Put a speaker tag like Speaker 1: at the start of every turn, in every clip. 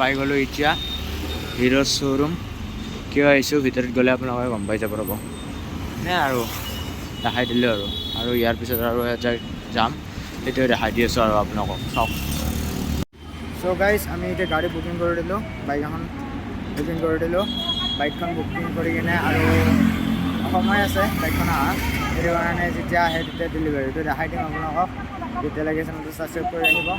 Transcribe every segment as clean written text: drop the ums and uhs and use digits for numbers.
Speaker 1: পাই গ'লোঁ এতিয়া হিৰ' শ্ব'ৰুম। কিয় আহিছোঁ ভিতৰত গ'লে আপোনালোকে গম পাই যাব ৰ'ব। নে আৰু দেখাই দিলোঁ আৰু ইয়াৰ পিছত আৰু এজাক যাম, সেইটোৱে দেখাই দি আছোঁ আৰু আপোনালোকক চাওক। চ' গাইজ আমি এতিয়া গাড়ী বুকিং কৰি দিলোঁ, বাইক এখন বুকিং কৰি দিলোঁ। বাইকখন বুকিং কৰি কিনে আৰু সময় আছে বাইকখন অহা, সেইটো কাৰণে যেতিয়া আহে তেতিয়া ডেলিভাৰীটো দেখাই দিম আপোনালোকক। যেতিয়ালৈকে চেনেলটো ছাবস্ক্ৰাইব কৰি ৰাখিব।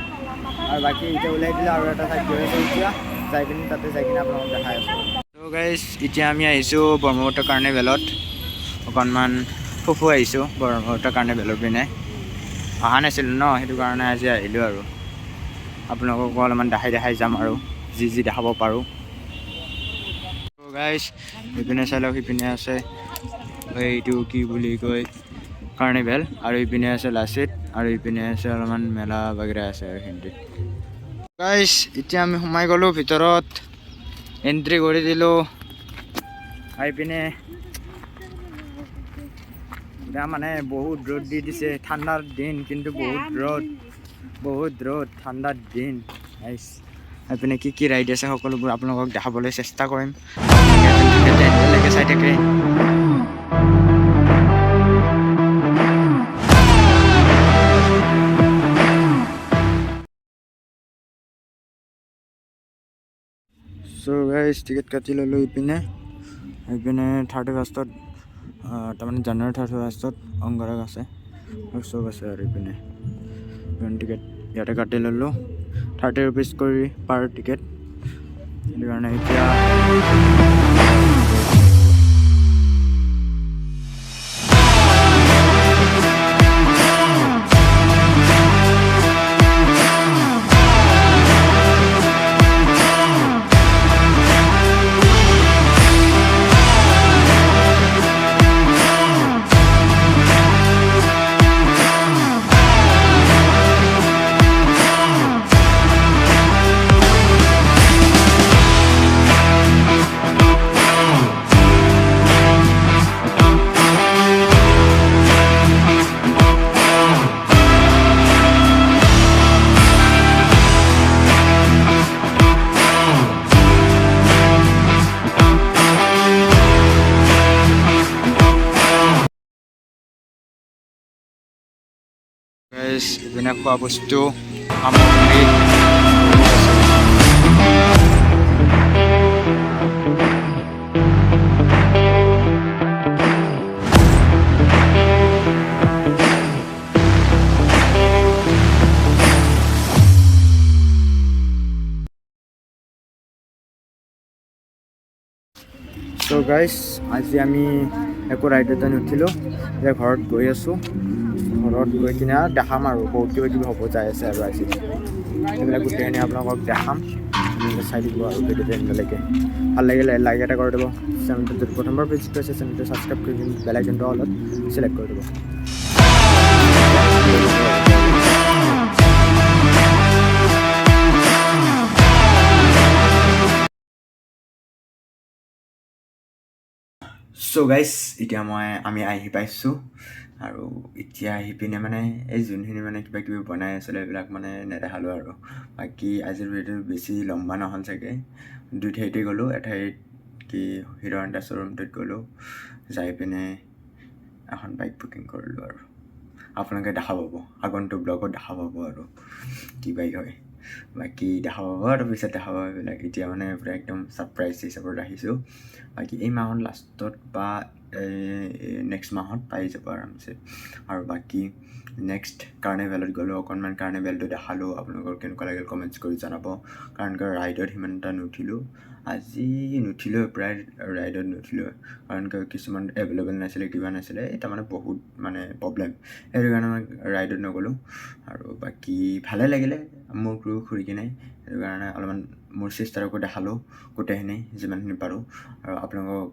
Speaker 1: আৰু বাকী এতিয়া ওলাই দিলে আৰু এটা ঠাইত গৈ আছোঁ, এতিয়া যাই পিনি তাতে যাই কিনে আপোনালোকক দেখাই আছোঁ। ত' গাইজ এতিয়া আমি আহিছোঁ ব্ৰহ্মপুত্ৰ কাৰ্নিভেলত। অকণমান ফুফু আহিছোঁ ব্ৰহ্মপুত্ৰ কাৰ্নিভেলৰ পিনে। অহা নাছিলোঁ ন, সেইটো কাৰণে আজি আহিলোঁ আৰু আপোনালোকক অলপমান দেখাই যাম আৰু যি দেখাব পাৰোঁ। ত' গাইজ ইপিনে চাই লওক, সিপিনে আছে এইটো কি বুলি কয় কাৰ্নিভেল, আৰু ইপিনে আছে লাচিত, আৰু ইপিনে আছে অলপমান মেলা বাগেৰা আছে আৰু সেইখিনিতে। গাইজ এতিয়া আমি সোমাই গ'লোঁ ভিতৰত, এণ্ট্ৰি কৰি দিলোঁ। আহি পিনে এতিয়া মানে বহুত ৰ'দ দি দিছে, ঠাণ্ডাৰ দিন কিন্তু বহুত ৰ'দ ঠাণ্ডাৰ দিন। গাইজ এইপিনে কি ৰাইড আছে সকলোবোৰ আপোনালোকক দেখাবলৈ চেষ্টা কৰিম, এতিয়ালৈকে চাই থাকে। চ' গাইজ টিকেট কাটি ল'লোঁ এইপিনে 31st তাৰমানে জানুৱাৰী 31st অংগৰাগ আছে আৰু চব আছে আৰু এইপিনে টিকেট ইয়াতে কাটি ল'লোঁ 30 rupees কৰি পাৰ টিকেট। সেইটো কাৰণে এতিয়া ইপিনে খোৱা বস্তু সামগ্ৰী চ' গাইজ আজি আমি একো ৰাইডতে নুঠিলোঁ, এতিয়া ঘৰত গৈ আছোঁ। ঘৰত গৈ কিনে দেখাম আৰু বহুত কিবা হ'ব যাই আছে আৰু আজি সেইবিলাক গোটেইখিনি আপোনালোকক দেখাম। চাই দিব আৰু ভিডিঅ'টো এণ্ডলৈকে। ভাল লাগিলে লাইক এটা কৰি দিব। চেনেলটো যদি প্ৰথমবাৰ ভিজিট কৰিছে চেনেলটো ছাবস্ক্ৰাইব কৰি দিম, বেল আইকনটো অলপ চিলেক্ট কৰি দিব। চ' গাইজ এতিয়া আমি আহি পাইছোঁ, আৰু এতিয়া আহি পিনে মানে এই যোনখিনি মানে কিবা কিবি বনাই আছিলে এইবিলাক মানে নেদেখালোঁ আৰু। বাকী আজিৰ ভিডিঅ'টো বেছি লম্বা নহ'ল চাগে। দুই ঠাইতে গ'লোঁ, এঠাইত কি হিৰ' হণ্ডা শ্ব'ৰুমটোত গ'লোঁ, যাই পিনে এখন বাইক বুকিং কৰিলোঁ আৰু আপোনালোকে দেখা পাব, আগন্তুক ব্লগত দেখা পাব আৰু কি বাইক হয়। বাকী দেখা পাব আৰু পিছত দেখা পাব এইবিলাক। এতিয়া মানে পুৰা একদম ছাৰপ্ৰাইজ হিচাপত ৰাখিছোঁ। বাকী এই মাহৰ লাষ্টত বা নেক্সট মাহত পাই যাব আৰামছে। আৰু বাকী নেক্সট কাৰ্নিভেলত গ'লোঁ, অকণমান কাৰ্নিভেলটো দেখালোঁ। আপোনালোকৰ কেনেকুৱা লাগিল কমেণ্টছ কৰি জনাব। কাৰণ ৰাইডত সিমান এটা নুঠিলোঁ, আজি নুঠিলোঁ, প্ৰায় ৰাইডত নুঠিলোঁ। কাৰণ কিছুমান এভেইলেবল নাছিলে, কিবা নাছিলে, তাৰমানে বহুত মানে প্ৰব্লেম, সেইটো কাৰণে মই ৰাইডত নগ'লোঁ। আৰু বাকী ভালে লাগিলে মোৰ ক্ৰু ঘূৰি কিনে, সেইটো কাৰণে অলপমান মোৰ চিষ্টাৰকো দেখালোঁ গোটেইখিনি যিমানখিনি পাৰোঁ, আৰু আপোনালোকক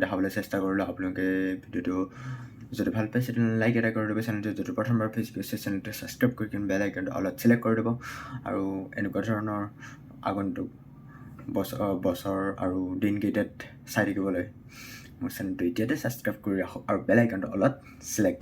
Speaker 1: দেখাবলৈ চেষ্টা কৰিলোঁ। আপোনালোকে ভিডিঅ'টো যদি ভাল পাইছে তেনেহ'লে লাইক এটা কৰি দিব। চেনেলটো যদি প্ৰথমবাৰ ভিজিট কৰিছে চেনেলটো ছাবস্ক্ৰাইব কৰি কিনে বেল আইকনটো অলপ চিলেক্ট কৰি দিব। আৰু এনেকুৱা ধৰণৰ আগন্তুক বছৰ আৰু দিনকেইটাত চাই থাকিবলৈ মোৰ চেনেলটো এতিয়াতে ছাবস্ক্ৰাইব কৰি ৰাখক আৰু বেল আইকনটো অলপ চিলেক্ট